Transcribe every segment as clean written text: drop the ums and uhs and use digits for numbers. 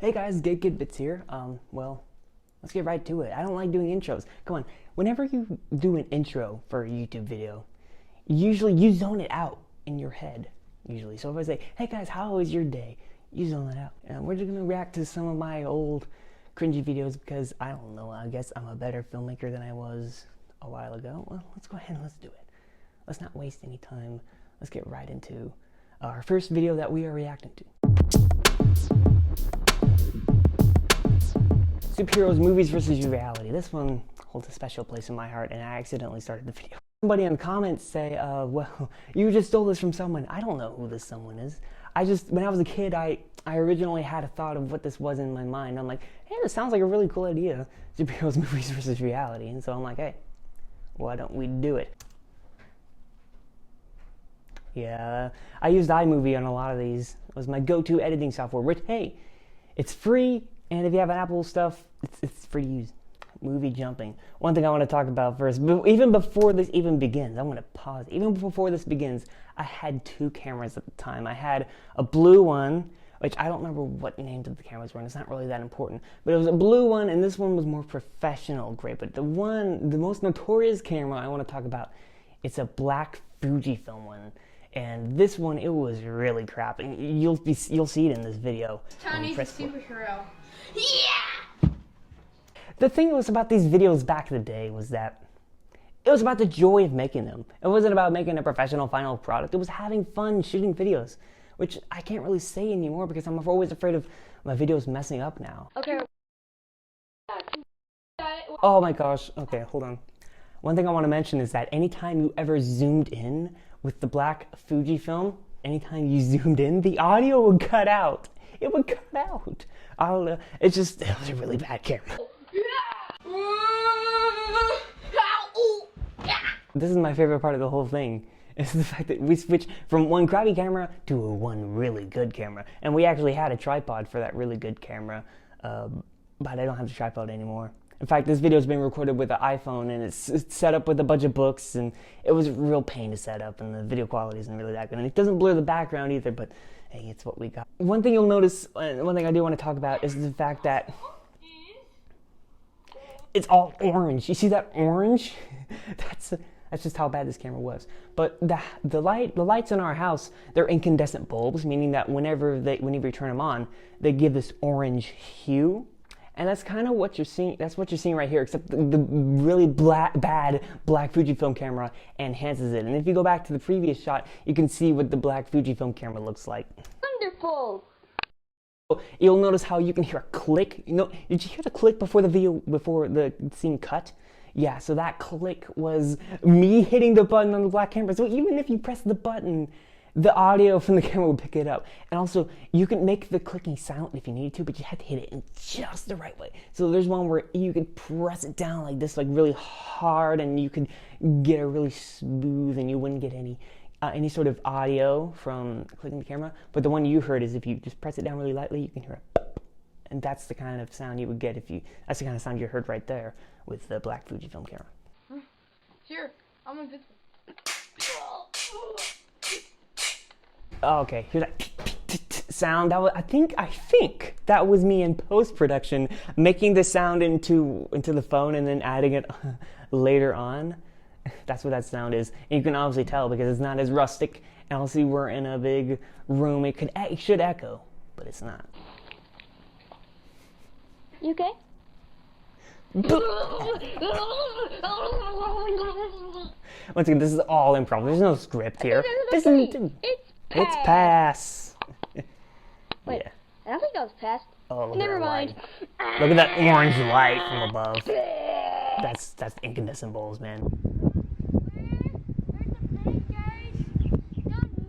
Hey guys, Bits here. Well, let's get right to it. I don't like doing intros. Come on, whenever you do an intro for a YouTube video, usually you zone it out in your head, usually. So if I say, hey guys, how was your day? You zone it out. And we're just gonna react to some of my old cringy videos because, I don't know, I guess I'm a better filmmaker than I was a while ago. Well, let's go ahead and let's do it. Let's not waste any time. Let's get right into our first video that we are reacting to. Superheroes, movies versus reality. This one holds a special place in my heart, and I accidentally started the video. Somebody in the comments say, well, you just stole this from someone. I don't know who this someone is. When I was a kid, I originally had a thought of what this was in my mind. I'm like, hey, this sounds like a really cool idea. Superheroes, movies versus reality. And so I'm like, hey, why don't we do it? Yeah, I used iMovie on a lot of these. It was my go-to editing software, which, hey, it's free. And if you have an Apple stuff, it's free to use. Movie jumping. One thing I want to talk about first, even before this even begins, I want to pause. Even before this begins, I had two cameras at the time. I had a blue one, which I don't remember what names of the cameras were, and it's not really that important. But it was a blue one, and this one was more professional grade. But the most notorious camera I want to talk about, it's a black Fujifilm one. And this one, it was really crap. And you'll see it in this video. Tony's a superhero. Yeah! The thing was about these videos back in the day was that it was about the joy of making them. It wasn't about making a professional final product. It was having fun shooting videos, which I can't really say anymore because I'm always afraid of my videos messing up now. Okay. Oh my gosh. Okay, hold on. One thing I want to mention is that anytime you ever zoomed in with the black Fujifilm, anytime you zoomed in, the audio would cut out. It would cut out. It was a really bad camera. This is my favorite part of the whole thing. It's the fact that we switched from one crappy camera to one really good camera. And we actually had a tripod for that really good camera, but I don't have the tripod anymore. In fact, this video is being recorded with an iPhone, and it's set up with a bunch of books, and it was a real pain to set up, and the video quality isn't really that good. And it doesn't blur the background either, but hey, it's what we got. One thing you'll notice, one thing I do want to talk about is the fact that it's all orange. You see that orange? That's just how bad this camera was. But the lights in our house, they're incandescent bulbs, meaning that whenever you turn them on, they give this orange hue. And that's kind of what you're seeing. That's what you're seeing right here, except the really bad black Fujifilm camera enhances it. And if you go back to the previous shot, you can see what the black Fujifilm camera looks like. Wonderful. You'll notice how you can hear a click. You know, did you hear the click before the scene cut? Yeah, so that click was me hitting the button on the black camera. So even if you press the button, the audio from the camera will pick it up. And also, you can make the clicking silent if you need to, but you have to hit it in just the right way. So there's one where you can press it down like this, like really hard, and you could get a really smooth, and you wouldn't get any sort of audio from clicking the camera. But the one you heard is if you just press it down really lightly, you can hear it. And that's the kind of sound you would get that's the kind of sound you heard right there with the black Fujifilm camera. Here, I'm invisible. Okay, here's that sound. I think that was me in post-production making the sound into the phone and then adding it later on. That's what that sound is. And you can obviously tell because it's not as rustic. And obviously we're in a big room. It should echo, but it's not. You okay? Once again, this is all improv. There's no script here. It's pass. Wait, yeah. I don't think that was pass. Oh, look Never at that mind. Light. Look at that orange light from above. That's incandescent bulbs, man.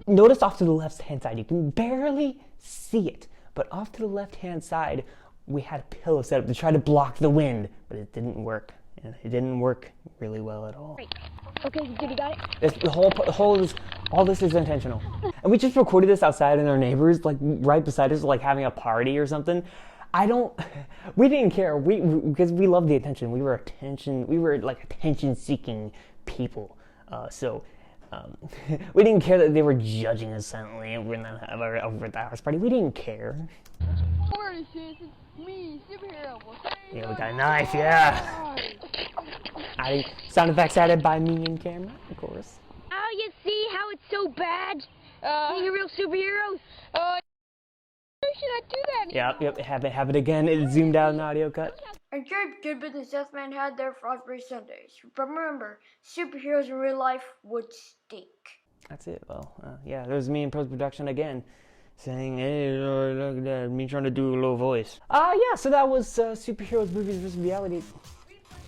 Notice off to the left-hand side, you can barely see it, but off to the left-hand side, we had a pillow set up to try to block the wind, but it didn't work. And it didn't work really well at all. Okay, did you got it? All this is intentional. And we just recorded this outside and our neighbors, like right beside us, like having a party or something. We didn't care, because we loved the attention. We were like attention-seeking people. We didn't care that they were judging us silently over at the house party. We didn't care. This is me, superhero. Yeah, we got a knife, yeah. Sound effects added by me and camera, of course. Oh, you see how it's so bad? Being a real superhero? Should I do that anymore? Yep, have it again. It zoomed out an audio cut. Enjoy good business Deathman had there for Osprey Sundays. But remember, superheroes in real life would stink. That's it. Well, yeah, there's me in post-production again, saying, hey, look at that, me trying to do a low voice. Yeah, so that was superheroes, movies versus reality.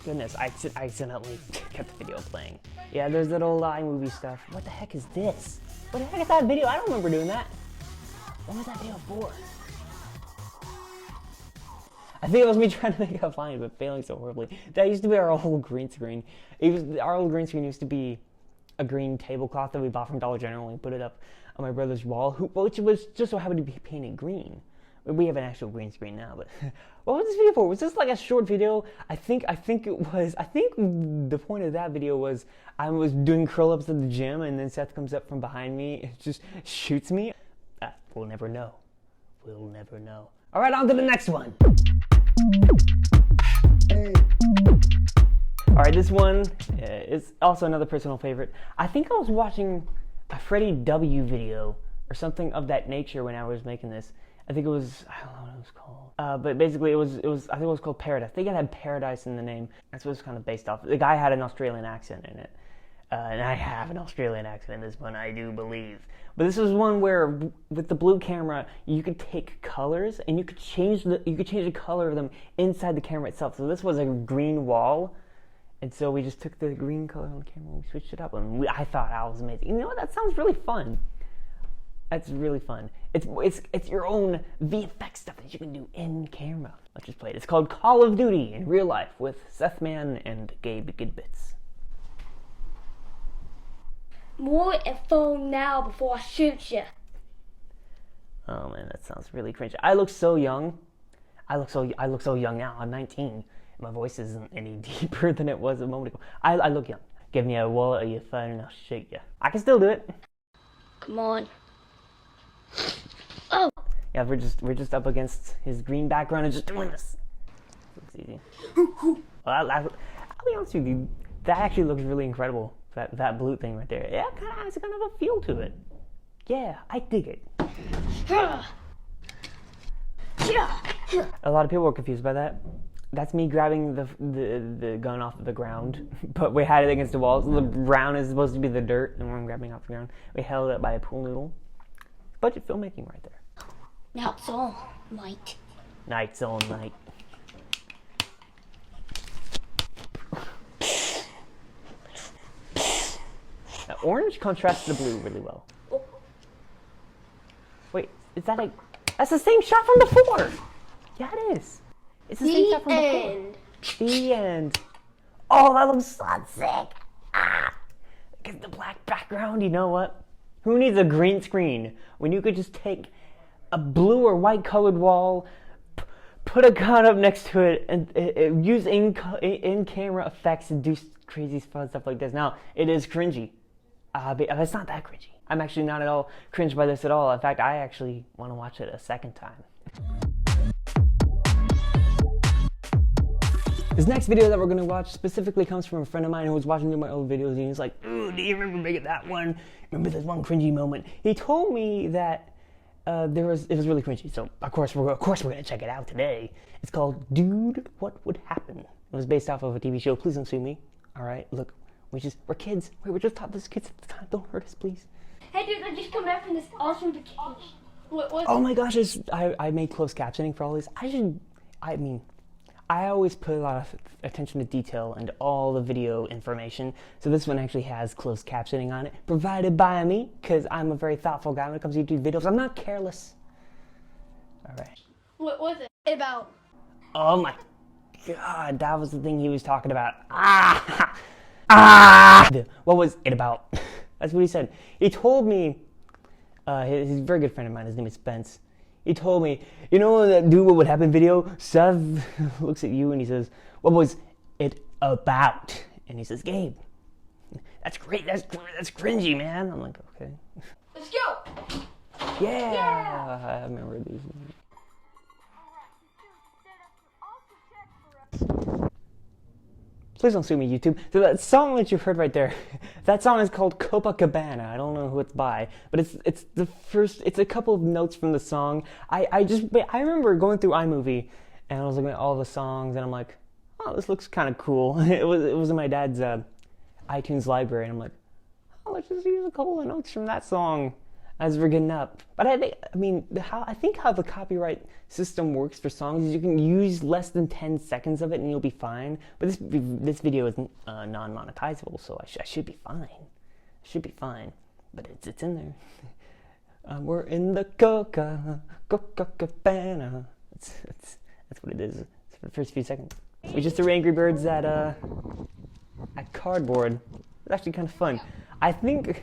Goodness, I accidentally kept the video playing. Yeah, there's that old iMovie stuff. What the heck is this? What the heck is that video? I don't remember doing that. What was that video for? I think it was me trying to make it fine, but failing so horribly. That used to be our old green screen. Our old green screen used to be a green tablecloth that we bought from Dollar General and put it up on my brother's wall, which was just so happened to be painted green. We have an actual green screen now, but what was this video for? Was this like a short video? I think the point of that video was I was doing curl-ups at the gym, and then Seth comes up from behind me and just shoots me. We'll never know. We'll never know. All right, on to the next one. All right, this one is also another personal favorite. I think I was watching a Freddie W video or something of that nature when I was making this. I think it was, I don't know what it was called. But basically I think it was called Paradise. I think it had Paradise in the name. That's what it's kind of based off. The guy had an Australian accent in it. And I have an Australian accent in this one, I do believe. But this was one where, with the blue camera, you could take colors and you could change the color of them inside the camera itself. So this was a green wall, and so we just took the green color on the camera and we switched it up, and I thought that was amazing. You know what? That sounds really fun. That's really fun. It's your own VFX stuff that you can do in camera. Let's just play it. It's called Call of Duty in real life with Seth Man and Gabe Gidbits. More info now before I shoot you. Oh man, that sounds really cringe. I look so young. I look so young now. I'm 19. My voice isn't any deeper than it was a moment ago. I look young. Give me a wallet or your phone and I'll shoot you. I can still do it. Come on. Oh. Yeah, we're just up against his green background and just doing this. Looks easy. Well, I'll be honest with you. That actually looks really incredible. That blue thing right there. Yeah, it has kind of a feel to it. Yeah, I dig it. A lot of people were confused by that. That's me grabbing the gun off of the ground, but we had it against the wall. So the brown is supposed to be the dirt, and we're grabbing off the ground. We held it by a pool noodle. Budget filmmaking right there. Now it's all night. Night's all night. Now, orange contrasts the blue really well. Wait, is that that's the same shot from before! Yeah, it is. It's the same shot from before. The end. Oh, that looks so sick. Look at the black background, you know what? Who needs a green screen when you could just take a blue or white colored wall, put a gun up next to it, and use in-camera effects and do crazy fun stuff like this? Now, it is cringy. But it's not that cringy. I'm actually not at all cringed by this at all. In fact, I actually want to watch it a second time. This next video that we're going to watch specifically comes from a friend of mine who was watching my old videos, and he's like, ooh, do you remember making that one? Remember this one cringy moment? He told me that it was really cringy, so of course we're going to check it out today. It's called Dude, What Would Happen? It was based off of a TV show. Please don't sue me. All right, look, we're kids. We're just taught this kids at the time. Don't hurt us, please. Hey dude, I just come back from this awesome vacation. What? Oh my gosh, I made closed captioning for all these. I always put a lot of attention to detail and all the video information, so this one actually has closed captioning on it, provided by me, because I'm a very thoughtful guy when it comes to YouTube videos. I'm not careless. All right. What was it about? Oh my God, that was the thing he was talking about. What was it about? That's what he said. He told me, he's a very good friend of mine, his name is Spence. He told me, you know that Dude What Would Happen video? Seth looks at you and he says, what was it about? And he says, Gabe, that's great, that's cringy, man. I'm like, okay. Let's go! Yeah. I remember these. Please don't sue me, YouTube. So that song that you've heard right there, that song is called Copacabana. I don't know who it's by, but it's the first. It's a couple of notes from the song. I remember going through iMovie, and I was looking at all the songs, and I'm like, oh, this looks kind of cool. It was in my dad's iTunes library, and I'm like, oh, let's just use a couple of notes from that song as we're getting up. But I think how the copyright system works for songs is you can use less than 10 seconds of it and you'll be fine. But this video is non-monetizable, so I should be fine. I should be fine. But it's in there. We're in the Copacabana. That's what it is. It's for the first few seconds. We just threw Angry Birds at cardboard. It's actually kind of fun. I think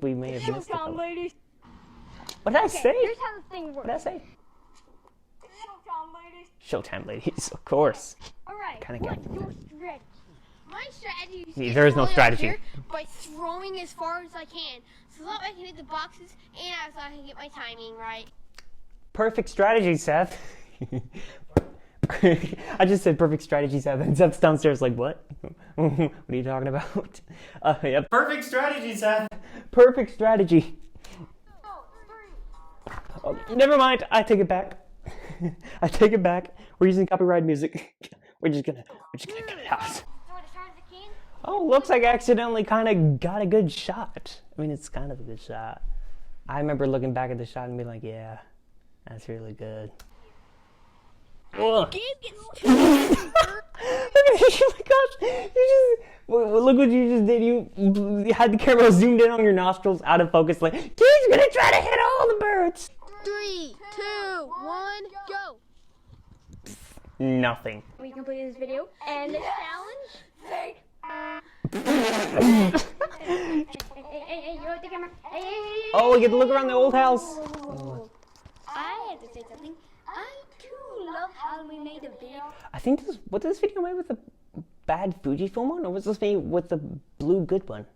we may have missed it. ladies. What did I say? Here's how the thing works. What did I say? Showtime, ladies. Showtime, ladies, of course. Alright, Kinda what's your strategy? My strategy is there is no to strategy. here by throwing as far as I can, so that I can hit the boxes and so I can get my timing right. Perfect strategy, Seth. I just said perfect strategy, Seth, and Seth's downstairs like, what? What are you talking about? Yeah. Perfect strategy, Seth. Perfect strategy. Oh, never mind. I take it back. I take it back. We're using copyright music. We're just gonna cut it out. Oh, looks like I accidentally kind of got a good shot. I mean, it's kind of a good shot. I remember looking back at the shot and being like, yeah, that's really good. Oh my gosh! Look what you just did. You had the camera zoomed in on your nostrils, out of focus. Like, he's gonna try to hit all the birds. 3, 2, 1, go! Nothing. We completed this video and the challenge. Hey, you want the camera? Hey. Oh, we get to look around the old house. I had to say something. I too love how we made the video. I think was this video made with the bad Fujifilm one, or was this made with the blue good one?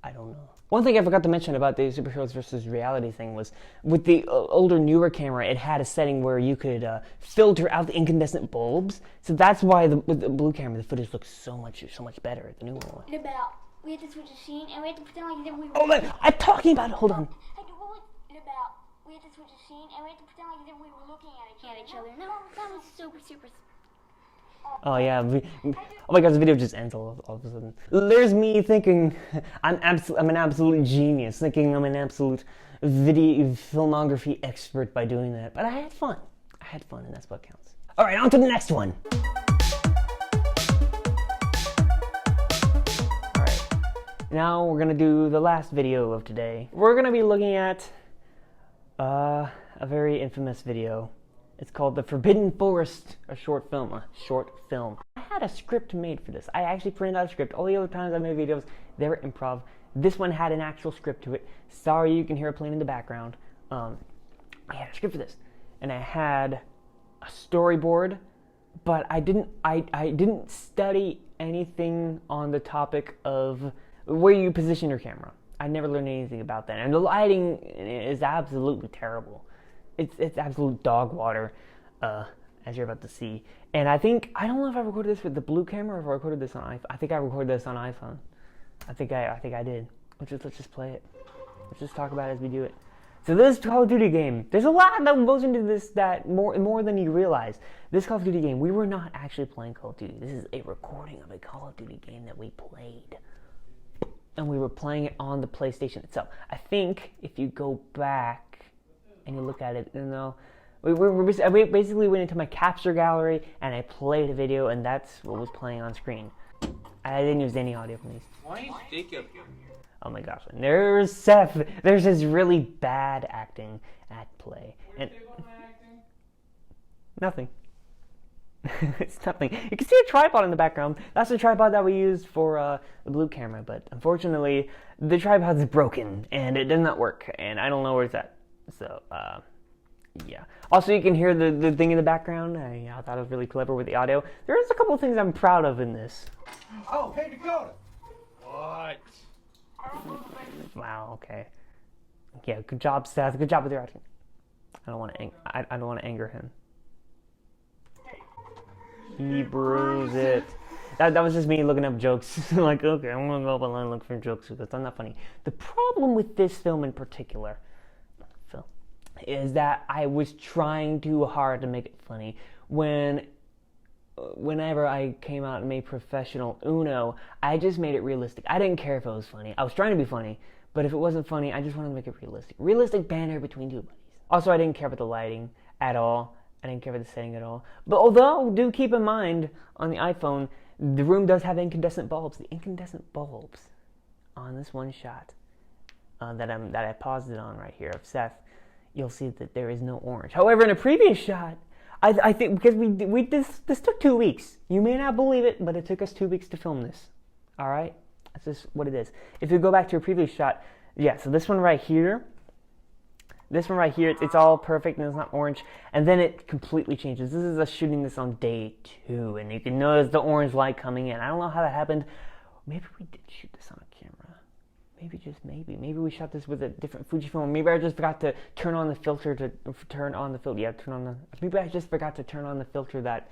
I don't know. One thing I forgot to mention about the superheroes versus reality thing was, with the older, newer camera, it had a setting where you could filter out the incandescent bulbs. So that's why with the blue camera, the footage looks so much better. The newer one. We had to switch the scene, and we had to pretend like that we were. Oh, I'm talking about it. Hold on. We had to switch the scene, and we had to pretend like that we were looking at each other. No, that was super. Oh yeah, oh my god, the video just ends all of a sudden. There's me thinking I'm an absolute genius, thinking I'm an absolute video filmography expert by doing that. But I had fun, and that's what counts. All right, on to the next one. All right, now we're gonna do the last video of today. We're gonna be looking at a very infamous video. It's called The Forbidden Forest, a short film. I had a script made for this. I actually printed out a script. All the other times I made videos, they were improv. This one had an actual script to it. Sorry you can hear it playing in the background. I had a script for this. And I had a storyboard, but I didn't study anything on the topic of where you position your camera. I never learned anything about that. And the lighting is absolutely terrible. It's absolute dog water, as you're about to see. And I don't know if I recorded this with the blue camera or if I recorded this on iPhone. I think I recorded this on iPhone. I think I did. Let's just play it. Let's just talk about it as we do it. So this Call of Duty game, there's a lot that goes into this that more than you realize. This Call of Duty game, we were not actually playing Call of Duty. This is a recording of a Call of Duty game that we played. And we were playing it on the PlayStation itself. I think if you go back and you look at it, I basically went into my capture gallery and I played a video, and that's what was playing on screen. I didn't use any audio from these. Why is Jacob here? Oh my gosh, and there's Seth. There's his really bad acting at play. And nothing. It's nothing. You can see a tripod in the background. That's the tripod that we used for the blue camera, but unfortunately, the tripod is broken and it does not work, and I don't know where it's at. So, yeah. Also, you can hear the thing in the background. I thought it was really clever with the audio. There's a couple of things I'm proud of in this. Oh, hey, Dakota! What? Wow, okay. Yeah, good job, Seth. Good job with your acting. I don't want to anger him. Hebrews it. That was just me looking up jokes. Like, okay, I'm gonna go up online and look for jokes because I'm not funny. The problem with this film in particular, is that I was trying too hard to make it funny. Whenever I came out and made Professional Uno, I just made it realistic. I didn't care if it was funny. I was trying to be funny, but if it wasn't funny, I just wanted to make it realistic. Realistic banter between two buddies. Also, I didn't care about the lighting at all. I didn't care about the setting at all. But although, do keep in mind, on the iPhone, the room does have incandescent bulbs. The incandescent bulbs on this one shot that I paused it on right here of Seth, you'll see that there is no orange. However, in a previous shot, I think because this took 2 weeks. You may not believe it, but it took us 2 weeks to film this. All right, that's just what it is. If you go back to a previous shot, yeah. So this one right here, it's all perfect and it's not orange, and then it completely changes. This is us shooting this on day 2, and you can notice the orange light coming in. I don't know how that happened. Maybe we did shoot this on a camera. Maybe we shot this with a different Fujifilm. Maybe I just forgot to turn on the filter maybe I just forgot to turn on the filter that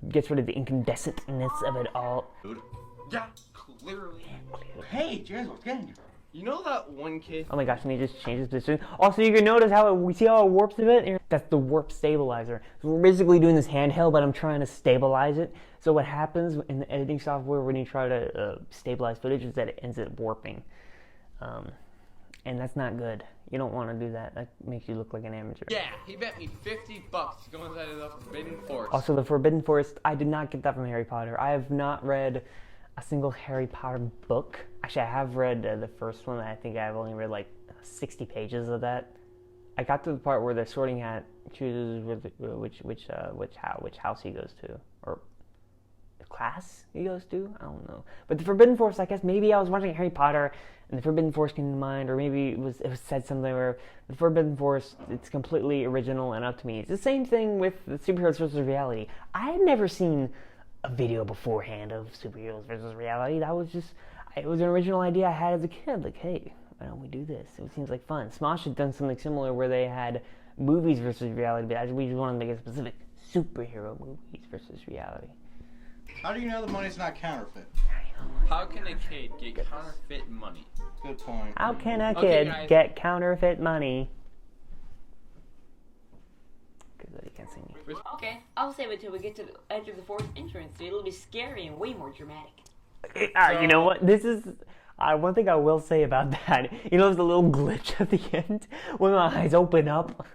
gets rid of the incandescentness of it all. Yeah, clearly. Hey, Jazz, what's getting you? You know that one kid? Oh my gosh, and he just changes position. Also, you can notice how we see how it warps a bit? That's the warp stabilizer. So we're basically doing this handheld, but I'm trying to stabilize it. So what happens in the editing software when you try to stabilize footage is that it ends up warping. And that's not good. You don't want to do that. That makes you look like an amateur. Yeah, he bet me $50 to go inside of the Forbidden Forest. Also, the Forbidden Forest, I did not get that from Harry Potter. I have not read a single Harry Potter book. Actually, I have read the first one. I think I've only read like 60 pages of that. I got to the part where the Sorting Hat chooses which house he goes to, or class he goes to. I don't know. But the Forbidden Forest, I guess maybe I was watching Harry Potter and the Forbidden Forest came to mind, or maybe it was said something where the Forbidden Forest, it's completely original and up to me. It's the same thing with the superheroes versus reality. I had never seen a video beforehand of superheroes versus reality. That was just, it was an original idea I had as a kid. Like, hey, why don't we do this? It seems like fun. Smosh had done something similar where they had movies versus reality, but we just wanted to make it specific. Superhero movies versus reality. How do you know the money's not counterfeit? How can a kid get counterfeit money? Good point. How can a kid get counterfeit money? Because you can't see me. Okay, I'll save it till we get to the edge of the forest entrance. It'll be scary and way more dramatic. You know what? This is one thing I will say about that. You know, there's a little glitch at the end when my eyes open up.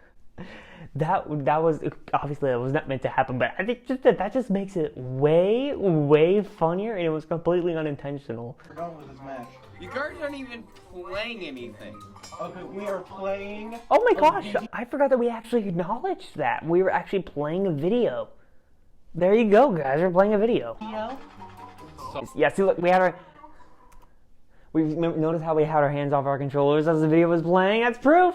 That was obviously that was not meant to happen, but I think just that just makes it way funnier, and it was completely unintentional. We're done with this match. You guys aren't even playing anything. Okay, we are playing. Oh my gosh! I forgot that we actually acknowledged that we were actually playing a video. There you go, guys. We're playing a video. Yeah. See, look, we noticed how we had our hands off our controllers as the video was playing. That's proof.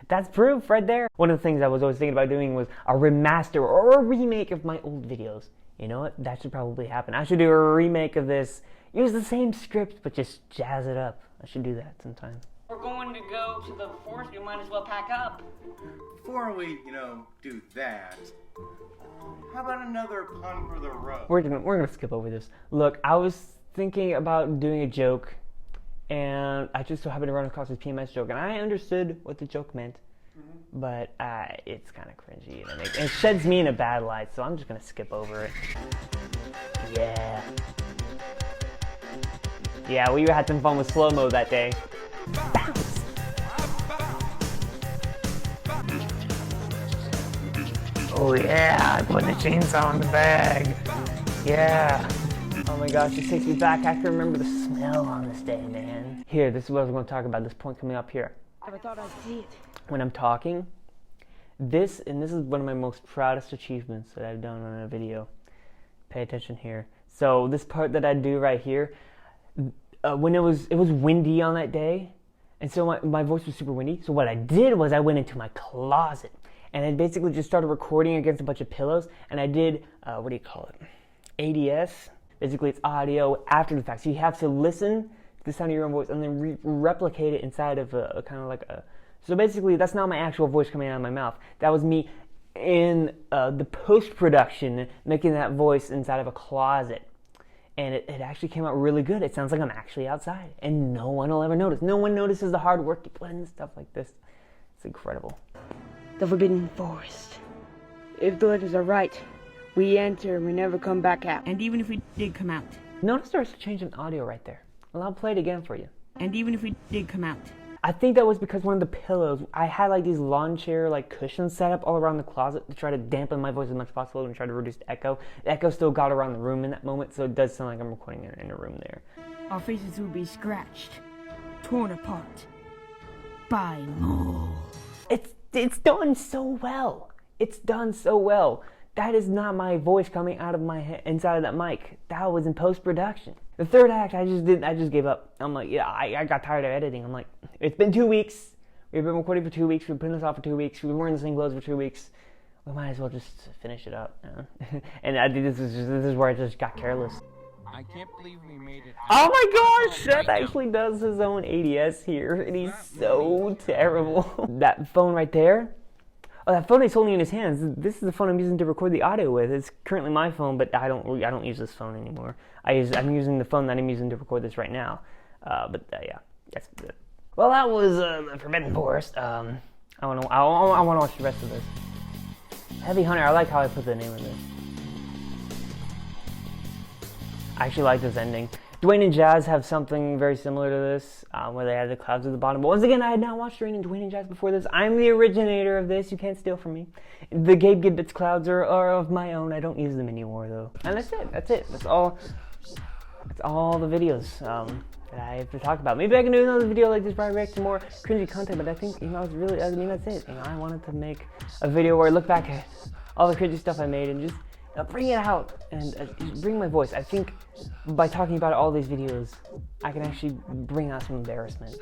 That's proof right there. One of the things I was always thinking about doing was a remaster or a remake of my old videos. You know what? That should probably happen. I should do a remake of this. Use the same script, but just jazz it up. I should do that sometime. We're going to go to the forest. We might as well pack up. Before we, do that, how about another pun for the road? We're gonna skip over this. Look, I was thinking about doing a joke, and I just so happened to run across this PMS joke, and I understood what the joke meant, but it's kind of cringy, and it sheds me in a bad light, so I'm just gonna skip over it. Yeah, we had some fun with slow-mo that day. Bounce! Oh yeah, I put the chainsaw in the bag. Yeah. Oh my gosh, it takes me back. I can remember the smell on this day, man. Here, this is what I was going to talk about, this point coming up here. I thought I'd see it. When I'm talking, this is one of my most proudest achievements that I've done on a video. Pay attention here. So this part that I do right here, when it was windy on that day, and so my voice was super windy, so what I did was I went into my closet, and I basically just started recording against a bunch of pillows, and I did, what do you call it, ADS. Basically, it's audio after the fact. So you have to listen to the sound of your own voice and then replicate it inside of a kind of like a... So basically, that's not my actual voice coming out of my mouth. That was me in the post-production, making that voice inside of a closet. And it actually came out really good. It sounds like I'm actually outside. And no one will ever notice. No one notices the hard work you put in stuff like this. It's incredible. The Forbidden Forest. If the legends are right, we enter and we never come back out. And even if we did come out. Notice there's a change in audio right there. Well, I'll play it again for you. And even if we did come out. I think that was because one of the pillows, I had like these lawn chair like cushions set up all around the closet to try to dampen my voice as much as possible and try to reduce the echo. The echo still got around the room in that moment, so it does sound like I'm recording in a room there. Our faces will be scratched, torn apart by mold. It's done so well. It's done so well. That is not my voice coming out of my head inside of that mic. That was in post-production. The third act, I just gave up. I'm like, yeah, I got tired of editing. I'm like, it's been 2 weeks. We've been recording for 2 weeks. We've been putting this off for 2 weeks. We've been wearing the same clothes for 2 weeks. We might as well just finish it up. And I think this is where I just got careless. I can't believe we made it. Oh my gosh, Seth actually does his own ADS here, and he's so terrible. That phone right there. Oh, that phone he's holding in his hands. This is the phone I'm using to record the audio with. It's currently my phone, but I don't use this phone anymore. I'm using the phone that I'm using to record this right now. Yeah, that's good. Well, that was the Forbidden Forest. I want to watch the rest of this. Heavy Hunter. I like how I put the name of this. I actually like this ending. Dwayne and Jazz have something very similar to this, where they have the clouds at the bottom. But once again, I had not watched Dwayne and Jazz before this. I'm the originator of this. You can't steal from me. The Gabe Gidbits clouds are of my own. I don't use them anymore, though. And that's it. That's all the videos that I have to talk about. Maybe I can do another video like this where I react to more cringy content, but I think, that's it. I wanted to make a video where I look back at all the cringy stuff I made and just bring it out and bring my voice. I think by talking about all these videos, I can actually bring out some embarrassment.